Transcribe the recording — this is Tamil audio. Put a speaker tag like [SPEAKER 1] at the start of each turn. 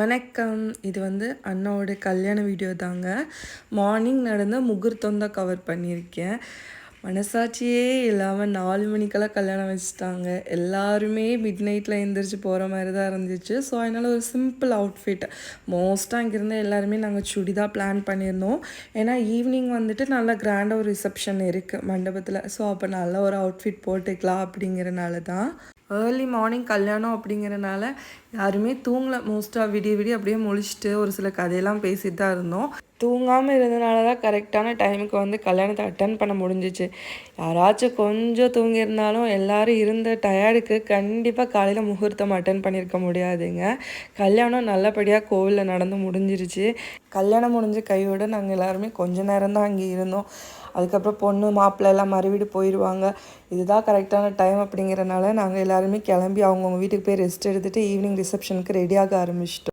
[SPEAKER 1] வணக்கம். இது அண்ணாவோட கல்யாண வீடியோ தாங்க. மார்னிங் நடந்த முகூர்த்தம் தான் கவர் பண்ணியிருக்கேன். மனசாட்சியே இல்லாமல் 4 மணிக்கெல்லாம் கல்யாணம் வச்சுட்டாங்க. எல்லாருமே மிட் நைட்டில் எழுந்திரிச்சு போகிற மாதிரி தான் இருந்துச்சு. ஸோ அதனால் ஒரு சிம்பிள் அவுட்ஃபிட் மோஸ்ட்டாக இங்கேருந்து எல்லாருமே நாங்கள் சுடி தான் பிளான் பண்ணியிருந்தோம். ஏன்னா ஈவினிங் நல்லா கிராண்டாக ஒரு ரிசப்ஷன் இருக்குது மண்டபத்தில். ஸோ அப்போ நல்ல ஒரு அவுட்ஃபிட் போட்டுக்கலாம் அப்படிங்கிறனால தான். ஏர்லி மார்னிங் கல்யாணம் அப்படிங்கிறனால யாருமே தூங்கலை. மோஸ்ட்டாக விடிய அப்படியே முழிச்சிட்டு ஒரு சில கதையெல்லாம் பேசிட்டு தான் இருந்தோம். தூங்காமல் இருந்தனால தான் கரெக்டான டைமுக்கு கல்யாணத்தை அட்டன் பண்ண முடிஞ்சிச்சு. யாராச்சும் கொஞ்சம் தூங்கியிருந்தாலும் எல்லோரும் இருந்த டயர்டுக்கு கண்டிப்பாக காலையில் முகூர்த்தம் அட்டன் பண்ணியிருக்க முடியாதுங்க. கல்யாணம் நல்லபடியாக கோவிலில் நடந்து முடிஞ்சிருச்சு. கல்யாணம் முடிஞ்ச கையோடு நாங்கள் எல்லாருமே கொஞ்ச நேரம் தான் அங்கே இருந்தோம். அதுக்கப்புறம் பொண்ணு மாப்பிள்ளை எல்லாம் மறுவீடு போயிடுவாங்க. இதுதான் கரெக்டான டைம் அப்படிங்கிறனால நாங்கள் எல்லாருமே கிளம்பி அவங்கவுங்க வீட்டுக்கு போய் ரெஸ்ட் எடுத்துகிட்டு ஈவினிங் ரிசப்ஷனுக்கு ரெடியாக ஆரம்பிச்சிட்டோம்.